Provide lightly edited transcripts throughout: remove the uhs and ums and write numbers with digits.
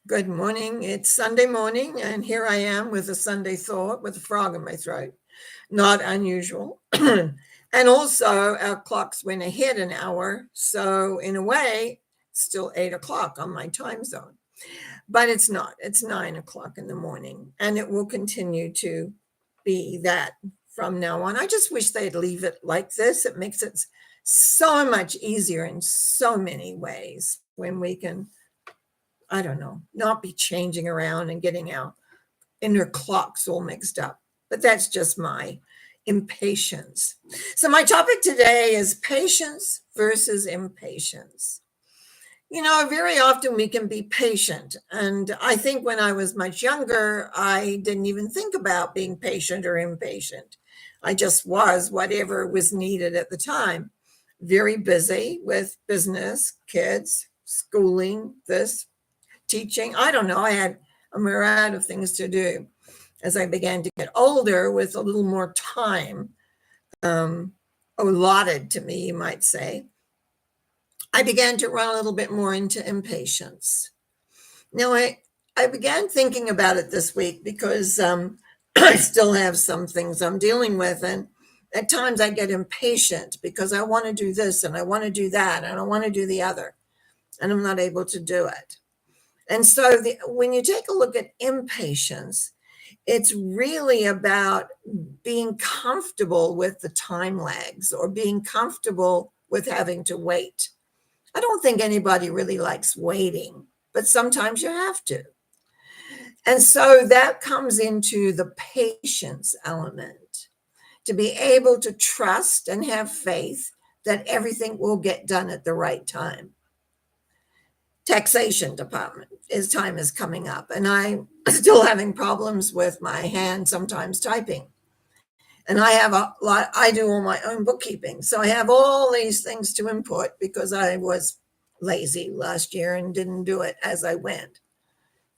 Good morning. It's Sunday morning, and here I am with a Sunday thought with a frog in my throat. Not unusual. And also, our clocks went ahead an hour. So, in a way, it's still 8 o'clock on my time zone. But it's not. It's 9 o'clock in the morning, and it will continue to be that from now on. I just wish they'd leave it like this. It makes it so much easier in so many ways when we can, I don't know, not be changing around and getting our inner clocks all mixed up. But that's just my impatience. So, my topic today is patience versus impatience. Very often we can be patient. And I think when I was much younger, I didn't even think about being patient or impatient. I just was whatever was needed at the time. Very busy with business, kids, schooling, this, teaching. I don't know. I had a myriad of things to do as I began to get older with a little more time um, allotted to me, you might say. I began to run a little bit more into impatience. Now, I began thinking about it this week because I still have some things I'm dealing with. And at times I get impatient because I want to do this and I want to do that and I want to do the other. And I'm not able to do it. And so when you take a look at impatience, it's really about being comfortable with the time lags or being comfortable with having to wait. I don't think anybody really likes waiting, but sometimes you have to. And so that comes into the patience element, to be able to trust and have faith that everything will get done at the right time. Taxation department, his time is coming up, and I'm still having problems with my hand sometimes typing. And I have a lot, I do all my own bookkeeping. So I have all these things to input because I was lazy last year and didn't do it as I went.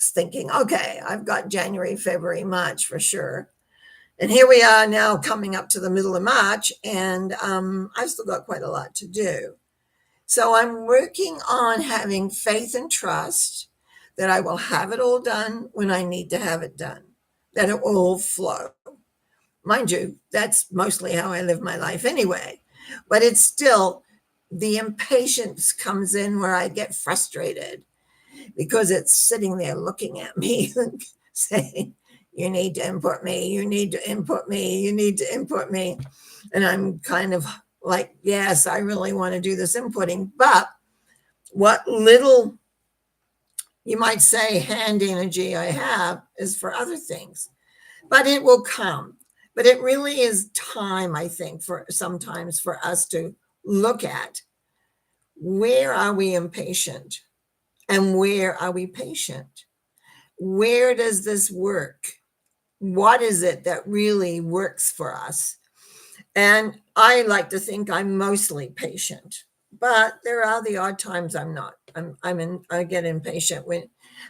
Thinking, okay, I've got January, February, March for sure. And here we are now coming up to the middle of March, and I've still got quite a lot to do. So I'm working on having faith and trust that I will have it all done when I need to have it done, that it will all flow. Mind you, that's mostly how I live my life anyway. But it's still, the impatience comes in where I get frustrated because it's sitting there looking at me saying, you need to input me, you need to input me, you need to input me. And I'm kind of like, yes, I really want to do this inputting, but what little, you might say, hand energy I have is for other things, but it will come. But it really is time, I think, for sometimes for us to look at where are we impatient and where are we patient? Where does this work? What is it that really works for us? And I like to think I'm mostly patient, but there are the odd times I'm not. I get impatient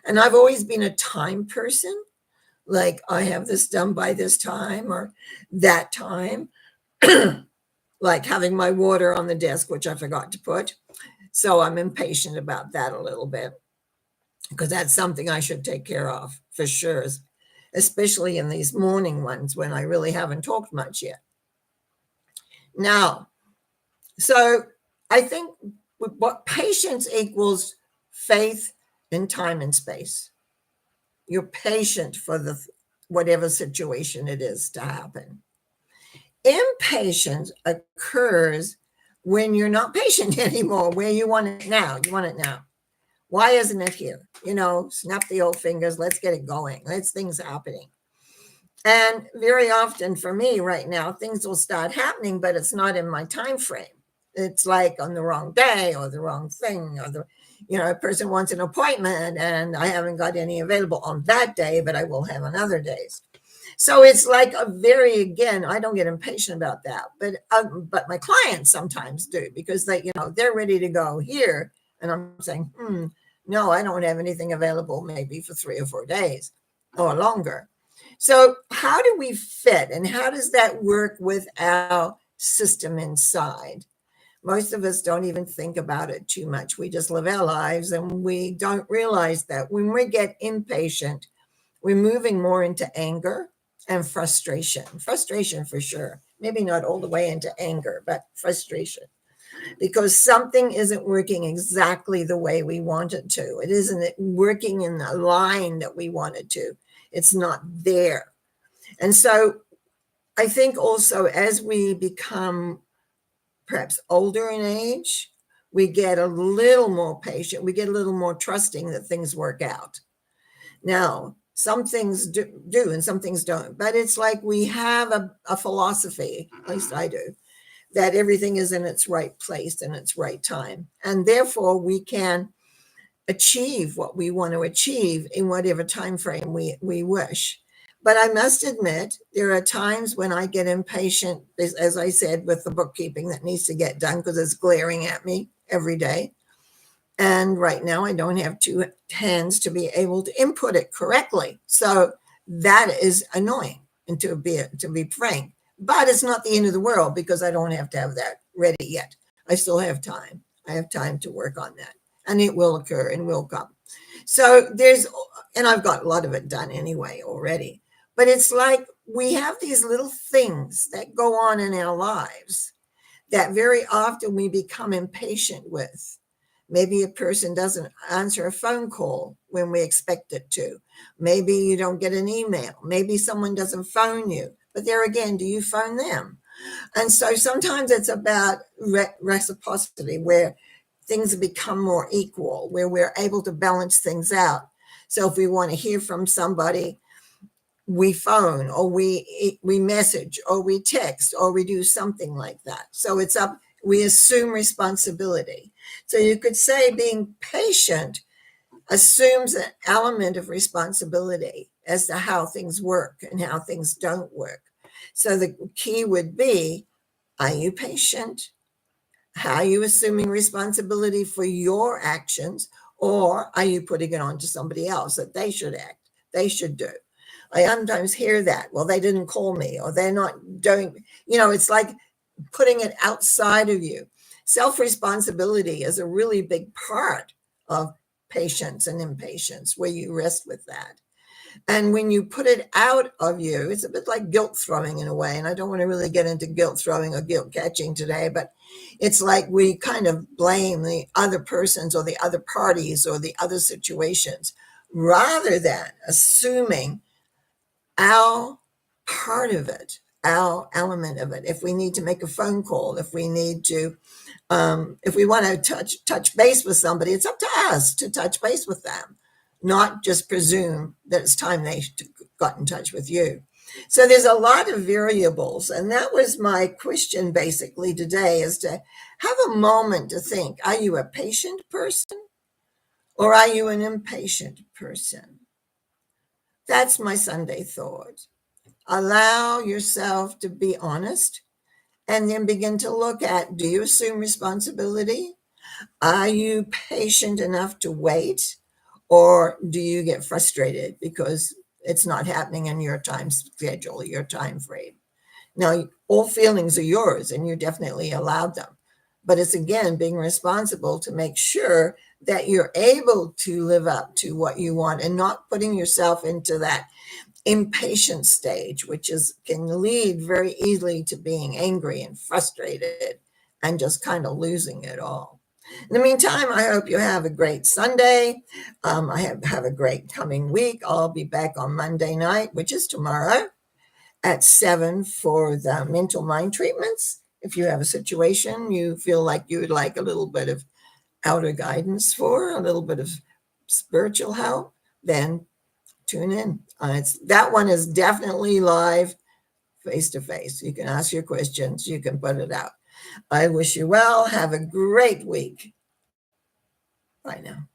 and I've always been a time person. Like I have this done by this time or that time, like having my water on the desk, which I forgot to put. So I'm impatient about that a little bit because that's something I should take care of for sure, especially in these morning ones when I really haven't talked much yet. Now, so I think what patience equals faith in time and space. You're patient for the whatever situation it is to happen. Impatience occurs when you're not patient anymore, where you want it now. You want it now. Why isn't it here? Snap the old fingers. Let's get it going. Let's things happening. And very often for me right now, things will start happening, but it's not in my time frame. It's like on the wrong day or the wrong thing or a person wants an appointment and I haven't got any available on that day, but I will have on other days. So it's like again, I don't get impatient about that, but my clients sometimes do because they're ready to go here. And I'm saying, no, I don't have anything available maybe for 3 or 4 days or longer. So how do we fit and how does that work with our system inside? Most of us don't even think about it too much. We just live our lives and we don't realize that when we get impatient, we're moving more into anger and frustration. Frustration for sure. Maybe not all the way into anger, but frustration. Because something isn't working exactly the way we want it to. It isn't working in the line that we want it to. It's not there. And so I think also as we become perhaps older in age, we get a little more patient, we get a little more trusting that things work out. Now, some things do and some things don't, but it's like we have a philosophy, at least I do, that everything is in its right place and its right time. And therefore we can achieve what we want to achieve in whatever time frame we wish. But I must admit, there are times when I get impatient, as I said, with the bookkeeping that needs to get done because it's glaring at me every day. And right now I don't have two hands to be able to input it correctly. So that is annoying, and to be frank. But it's not the end of the world because I don't have to have that ready yet. I still have time. I have time to work on that. And it will occur and will come. So and I've got a lot of it done anyway already. But it's like we have these little things that go on in our lives that very often we become impatient with. Maybe a person doesn't answer a phone call when we expect it to. Maybe you don't get an email. Maybe someone doesn't phone you. But there again, do you phone them? And so sometimes it's about reciprocity, where things become more equal, where we're able to balance things out. So if we want to hear from somebody, we phone, or we message, or we text, or we do something like that. So we assume responsibility. So you could say being patient assumes an element of responsibility as to how things work and how things don't work. So the key would be, are you patient? How are you assuming responsibility for your actions? Or are you putting it on to somebody else that they should act, they should do? I sometimes hear that, well, they didn't call me, or they're not doing, it's like putting it outside of you. Self-responsibility is a really big part of patience and impatience, where you rest with that. And when you put it out of you, it's a bit like guilt throwing in a way. And I don't want to really get into guilt throwing or guilt catching today, but it's like we kind of blame the other persons or the other parties or the other situations, rather than assuming our part of it, our element of it. If we need to make a phone call, if we need to, if we want to touch base with somebody, it's up to us to touch base with them, not just presume that it's time they got in touch with you. So there's a lot of variables. And that was my question basically today, is to have a moment to think, are you a patient person or are you an impatient person? That's my Sunday thought. Allow yourself to be honest, and then begin to look at, do you assume responsibility? Are you patient enough to wait? Or do you get frustrated because it's not happening in your time schedule, your time frame? Now, all feelings are yours and you definitely allowed them. But it's again being responsible to make sure that you're able to live up to what you want and not putting yourself into that impatient stage, which can lead very easily to being angry and frustrated and just kind of losing it all. In the meantime, I hope you have a great Sunday. I have a great coming week. I'll be back on Monday night, which is tomorrow, at 7 for the mental mind treatments. If you have a situation you feel like you would like a little bit of outer guidance for, a little bit of spiritual help, then tune in. That one is definitely live, face to face. You can ask your questions. You can put it out. I wish you well. Have a great week. Bye now.